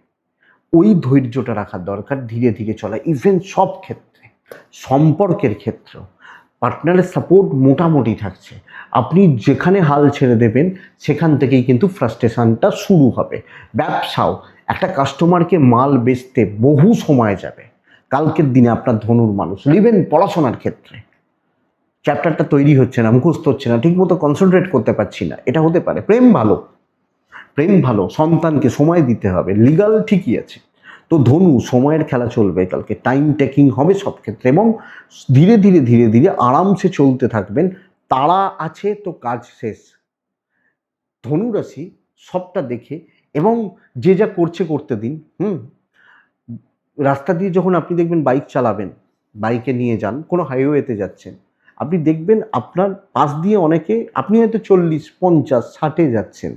ওই ধৈর্যটা রাখার দরকার, ধীরে ধীরে চলা। ইভেন সব ক্ষেত্রে, সম্পর্কের ক্ষেত্র, পার্টনারের সাপোর্ট মোটামুটি থাকছে। আপনি যেখানে হাল ছেড়ে দেবেন সেখান থেকেই কিন্তু ফ্রাস্ট্রেশনটা শুরু হবে। ব্যবসাও, একটা কাস্টমারকে মাল বেচতে বহু সময় যাবে কালকের দিনে আপনার ধনুর মানুষ। ইভেন পড়াশোনার ক্ষেত্রে চ্যাপ্টারটা তৈরি হচ্ছে না, মুখস্থ হচ্ছে না, ঠিকমতো কনসেন্ট্রেট করতে পারছি না, এটা হতে পারে। প্রেম ভালো, সন্তানকে সময় দিতে হবে, লিগাল ঠিকই আছে। তো ধনু, সময়ের খেলা চলবে কালকে, টাইম টেকিং হবে সব ক্ষেত্রে, এবং ধীরে ধীরে ধীরে ধীরে আরামসে চলতে থাকবেন। তাড়া আছে তো কাজ শেষ। ধনুরাশি সবটা দেখে, এবং যে যা করছে করতে দিন। রাস্তা দিয়ে যখন আপনি দেখবেন বাইক চালাবেন, বাইকে নিয়ে যান, কোনো হাইওয়েতে যাচ্ছেন, আপনি দেখবেন আপনার পাশ দিয়ে অনেকে, আপনি হয়তো 40, 50, 60-এ যাচ্ছেন,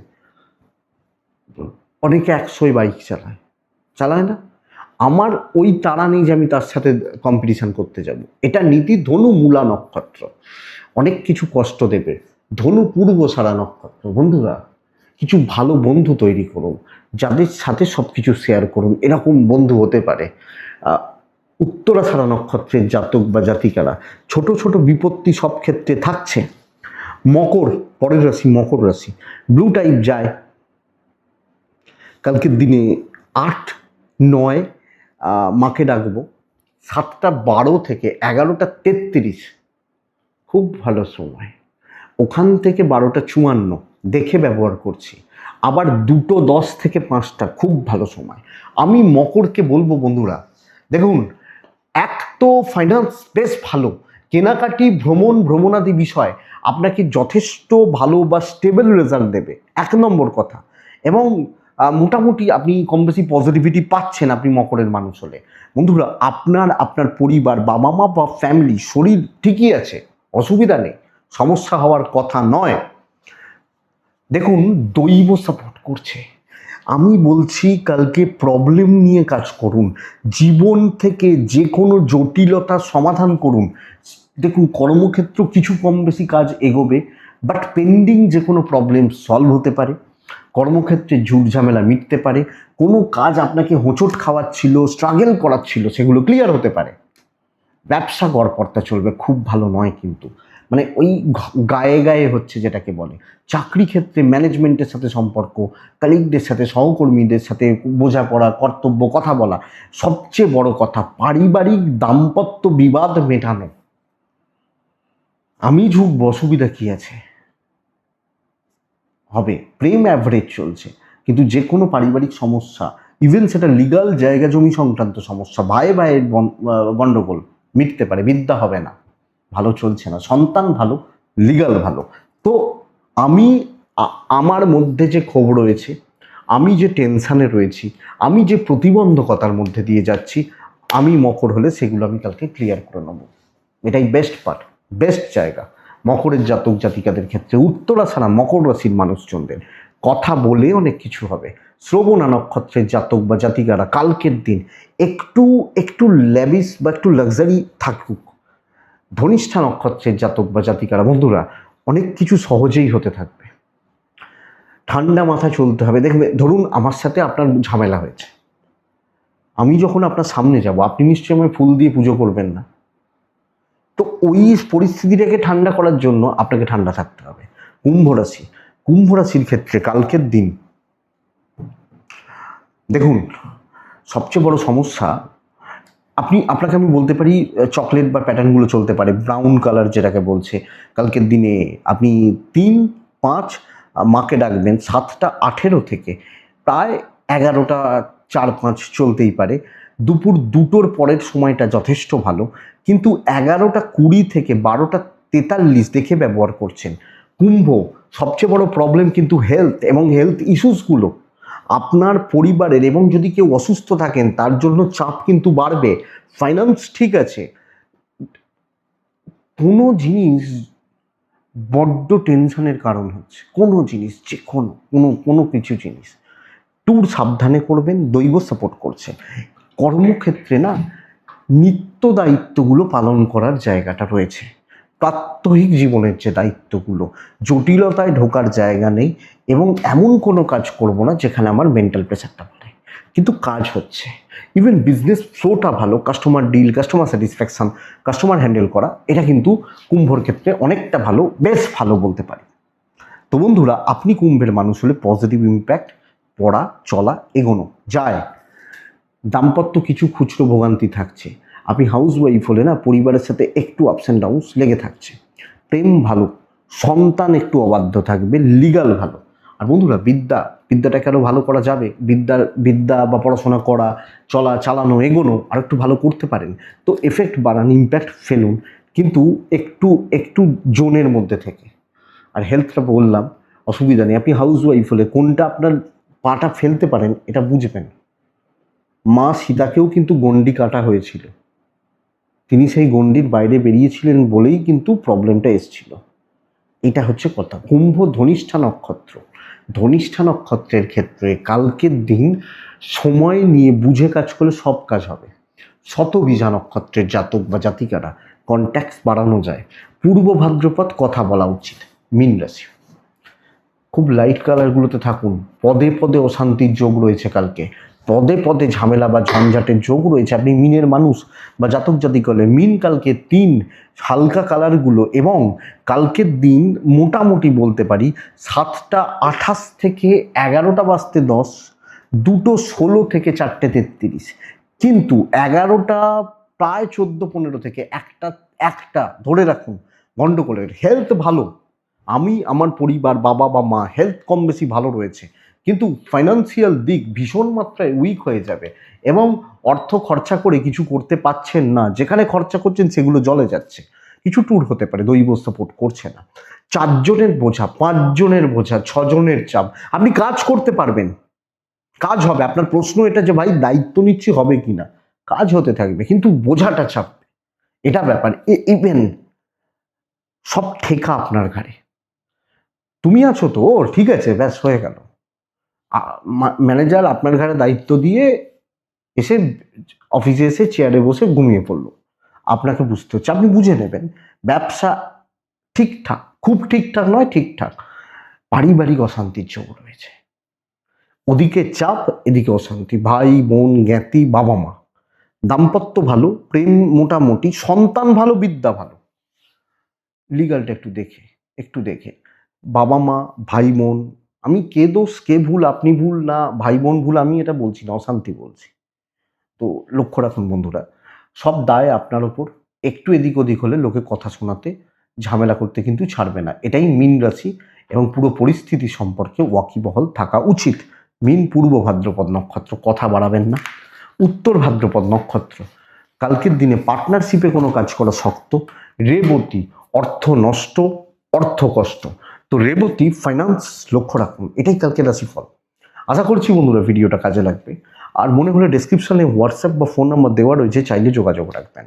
অনেকে 100-এ বাইক চালায় না। আমার ওই তাড়া নেই যে আমি তার সাথে কম্পিটিশান করতে যাব। এটা নীতি। ধনু মূলা নক্ষত্র, অনেক কিছু কষ্ট দেবে। ধনু পূর্বসারা নক্ষত্র। বন্ধুরা, কিছু ভালো বন্ধু তৈরি করুন, যাদের সাথে সব কিছু শেয়ার করুন। এরকম বন্ধু হতে পারে উত্তরাষাঢ়া নক্ষত্রের জাতক বা জাতিকারা। ছোট ছোট বিপত্তি সব ক্ষেত্রে থাকছে। মকর, পরের রাশি মকর রাশি। ব্লু টাইপ যায় কালকের দিনে 8-9 মাকে ডাকবো 7টা 12 থেকে 11টা 33, খুব ভালো সময়। ওখান থেকে 12টা 54 দেখে ব্যবহার করছি। আবার 2:10 থেকে 5টা খুব ভালো সময়। আমি মকরকে বলবো বন্ধুরা, দেখুন, এক তো ফাইন্যান্স বেশ ভালো, কেনাকাটি, ভ্রমণাদি বিষয় আপনাকে যথেষ্ট ভালো বা স্টেবল রেজাল্ট দেবে, 1 নম্বর কথা। এবং মোটামুটি আপনি কম বেশি পজিটিভিটি পাচ্ছেন আপনি মকরের মানুষ হলে। বন্ধুরা, আপনার পরিবার, বাবা মা বা ফ্যামিলি, শরীর ঠিকই আছে, অসুবিধা নেই, সমস্যা হওয়ার কথা নয়। দেখুন, দৈব সাপোর্ট করছে। আমি বলছি কালকে প্রবলেম নিয়ে কাজ করুন, জীবন থেকে যে কোনো জটিলতার সমাধান করুন। দেখুন, কর্মক্ষেত্র কিছু কম বেশি কাজ এগোবে, বাট পেন্ডিং যে কোনো প্রবলেম সলভ হতে পারে। কর্মক্ষেত্রে ঝুট ঝামেলা মিটতে পারে। কোনো কাজ আপনাকে হোঁচট খাওয়াচ্ছিল, স্ট্রাগল করাচ্ছিল, সেগুলো ক্লিয়ার হতে পারে। ব্যবসা গড়পড়তা চলবে, খুব ভালো নয় কিন্তু, মানে ওই গায়ে গায়ে হচ্ছে যেটাকে বলে। চাকরি ক্ষেত্রে ম্যানেজমেন্টের সাথে সম্পর্ক, কালিগদের সাথে, সহকর্মীদের সাথে বোঝাপড়া, কর্তব্য, কথা বলা, সবচেয়ে বড় কথা পারিবারিক দাম্পত্য বিবাদ মেটানো। আমি ঝুঁকবো, অসুবিধা কি আছে? হবে। প্রেম অ্যাভারেজ চলছে, কিন্তু যে কোনো পারিবারিক সমস্যা, ইভেন সেটা লিগাল জায়গা জমি সংক্রান্ত সমস্যা, ভাইয়ে ভাইয়ের গণ্ডগোল মিটতে পারে, বিদ্যা হবে না। ভালো চলছে না, সন্তান ভালো, লিগাল ভালো। তো আমি আমার মধ্যে যে ক্ষোভ রয়েছে, আমি যে টেনশানে রয়েছি, আমি যে প্রতিবন্ধকতার মধ্যে দিয়ে যাচ্ছি, আমি মকর হলে সেগুলো আমি কালকে ক্লিয়ার করে নেব। এটাই বেস্ট পার্ট, বেস্ট জায়গা মকরের জাতক জাতিকাদের ক্ষেত্রে। উত্তরা ছাড়া মকর রাশির মানুষজনদের কথা বলে অনেক কিছু হবে। শ্রবণা নক্ষত্রের জাতক বা জাতিকারা কালকের দিন একটু একটু ল্যাভিশ বা একটু লাক্সারি থাকুক। ধনিষ্ঠা নক্ষত্রের জাতক বা জাতিকারা বন্ধুরা অনেক কিছু সহজেই হতে থাকবে। ঠান্ডা মাথায় চলতে হবে। দেখবে, ধরুন আমার সাথে আপনার ঝামেলা হয়েছে, আমি যখন আপনার সামনে যাব, আপনি নিশ্চয়ই আমায় ফুল দিয়ে পুজো করবেন না। তো ওই পরিস্থিতিটাকে ঠান্ডা করার জন্য আপনাকে ঠান্ডা থাকতে হবে। কুম্ভ রাশি, কুম্ভ রাশির ক্ষেত্রে কালকের দিন দেখুন, সবচেয়ে বড় সমস্যা, আপনাকে আমি বলতে পারি চকলেট বা প্যাটার্নগুলো চলতে পারে, ব্রাউন কালার যেটাকে বলছে। কালকের দিনে আপনি 3-5 মাকে ডাকবেন 7টা 18 থেকে প্রায় 11টা 4-5 চলতেই পারে। দুপুর 2টোর পরের সময়টা যথেষ্ট ভালো, কিন্তু 11টা 20 থেকে 12টা 43 দেখে ব্যবহার করছেন। কুম্ভ, সবচেয়ে বড় প্রবলেম কিন্তু হেলথ এবং হেলথ ইস্যুসগুলো আপনার পরিবারের, এবং যদি কেউ অসুস্থ থাকেন তার জন্য চাপ কিন্তু বাড়বে। ফাইন্যান্স ঠিক আছে, কোনো জিনিস বড্ড টেনশনের কারণ হচ্ছে, কোনো জিনিস, যে কোনো কোনো কোনো কিছু জিনিস ট্যুর সাবধানে করবেন, দৈব সাপোর্ট করছে। কর্মক্ষেত্রে না নিত্য দায়িত্বগুলো পালন করার জায়গাটা রয়েছে, প্রাত্যহিক জীবনের যে দায়িত্বগুলো, জটিলতায় ঢোকার জায়গা নেই, এবং এমন কোনো কাজ করব না যেখানে আমার মেন্টাল প্রেশারটা বাড়ে, কিন্তু কাজ হচ্ছে। ইভেন বিজনেস ফ্লোটা ভালো, customer deal, customer satisfaction, customer handle করা, এটা কিন্তু কুম্ভর ক্ষেত্রে অনেকটা ভালো, বেশ ভালো বলতে পারি। তো বন্ধুরা, আপনি কুম্ভের মানুষ হলে পজিটিভ ইম্প্যাক্ট, পড়া চলা এগোনো যায়। দাম্পত্য কিছু খুচরো ভোগান্তি থাকছে। আপনি হাউস ওয়াইফ হলে না পরিবারের সাথে একটু আপস অ্যান্ড ডাউনস লেগে থাকছে। প্রেম ভালো, সন্তান একটু অবাধ্য থাকবে, লিগাল ভালো। আর বন্ধুরা, বিদ্যাটাকে আরও ভালো করা যাবে। বিদ্যা বা পড়াশোনা করা, চলা চালানো এগোনো আর একটু ভালো করতে পারেন। তো এফেক্ট বাড়ান, ইম্প্যাক্ট ফেলুন, কিন্তু একটু একটু জোনের মধ্যে থেকে। আর হেলথটা বললাম, অসুবিধা নেই। আপনি হাউস ওয়াইফ হলে কোনটা আপনার পাটা ফেলতে পারেন এটা বুঝবেন। মা সীতাকেও কিন্তু গণ্ডি কাটা হয়েছিল, তিনি সেই গণ্ডির বাইরে বেরিয়েছিলেন বলেই কিন্তু প্রবলেমটা এসছিল। এটা হচ্ছে কথা। কুম্ভ ধনিষ্ঠা নক্ষত্র, ধনিষ্ঠা নক্ষত্রের ক্ষেত্রে কালকের দিন সময় নিয়ে বুঝে কাজ করলে সব কাজ হবে। শতবীজা নক্ষত্রের জাতক বা জাতিকারা কন্ট্যাক্টস বাড়ানো যায়। পূর্ব ভাদ্রপদ কথা বলা উচিত। মীন রাশি, খুব লাইট কালারগুলোতে থাকুন। পদে পদে অশান্তির যোগ রয়েছে কালকে, পদে পদে ঝামেলা বা ঝঞ্ঝাটের যোগ রয়েছে। আপনি মিনের মানুষ বা জাতক জাতিকা হলে মিন কালকে 3 হালকা কালারগুলো, এবং কালকের দিন মোটামুটি বলতে পারি 7টা 28 থেকে 11টা 10, 2টো 16 থেকে 4টে 33, কিন্তু 11টা প্রায় 14-15 থেকে একটা একটা ধরে রাখুন গন্ডগোলের। হেলথ ভালো, আমি আমার পরিবার, বাবা বা মা হেলথ কম বেশি ভালো রয়েছে, কিন্তু ফাইন্যান্সিয়াল দিক ভীষণ মাত্রায় উইক হয়ে যাবে, এবং অর্থ খরচা করে কিছু করতে পারছেন না, যেখানে খরচা করছেন সেগুলো জলে যাচ্ছে। কিছু ট্যুর হতে পারে, দৈব সাপোর্ট করছে না। 4জনের বোঝা, 5জনের বোঝা, 6জনের চাপ। আপনি কাজ করতে পারবেন, কাজ হবে। আপনার প্রশ্ন এটা যে ভাই দায়িত্ব নিচ্ছি হবে কিনা, কাজ হতে থাকবে কিন্তু বোঝাটা চাপবে, এটা ব্যাপার। ইভেন সব ঠেকা আপনার ঘাড়ে। তুমি আছো তো, ঠিক আছে, ব্যাস হয়ে গেল। ম্যানেজার আপনার ঘাড়ে দায়িত্ব দিয়ে এসে অফিসে এসে চেয়ারে বসে ঘুমিয়ে পড়লো, আপনাকে বুঝতে হচ্ছে, আপনি বুঝে নেবেন। ব্যবসা ঠিকঠাক, খুব ঠিকঠাক নয়, ঠিকঠাক। পারিবারিক অশান্তির যোগ রয়েছে, ওদিকে চাপ এদিকে অশান্তি, ভাই বোন জ্ঞাতি বাবা মা। দাম্পত্য ভালো, প্রেম মোটামুটি, সন্তান ভালো, বিদ্যা ভালো। লিগালটা একটু দেখে বাবা মা ভাই বোন, আমি কে দোষ কে ভুল, আপনি ভুল না ভাই বোন ভুল, আমি এটা বলছি না, অশান্তি বলছি। তো লক্ষ্য রাখুন বন্ধুরা, সব দায় আপনার ওপর। একটু এদিক ওদিক হলে লোকে কথা শোনাতে ঝামেলা করতে কিন্তু ছাড়বে না। এটাই মীন রাশি এবং পুরো পরিস্থিতি সম্পর্কে ওয়াকিবহল থাকা উচিত। মীন পূর্ব ভাদ্রপদ নক্ষত্র, কথা বাড়াবেন না। উত্তর ভাদ্রপদ নক্ষত্র, কালকের দিনে পার্টনারশিপে কোনো কাজ করা শক্ত। রেবতী, অর্থ নষ্ট, অর্থ কষ্ট। তো রেবতী ফাইন্যান্স লক্ষ্য রাখুন, এটাই কালকের রাশিফল। আশা করছি বন্ধুরা ভিডিওটা কাজে লাগবে। আর মনে হলে ডেসক্রিপশনে হোয়াটসঅ্যাপ বা ফোন নাম্বার দেওয়া রয়েছে, চাইলে যোগাযোগ রাখবেন।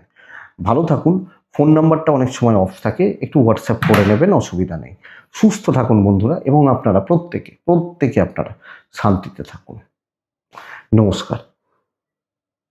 ভালো থাকুন। ফোন নাম্বারটা অনেক সময় অফ থাকে, একটু হোয়াটসঅ্যাপ করে নেবেন, অসুবিধা নেই। সুস্থ থাকুন বন্ধুরা, এবং আপনারা প্রত্যেকে আপনারা শান্তিতে থাকুন। নমস্কার।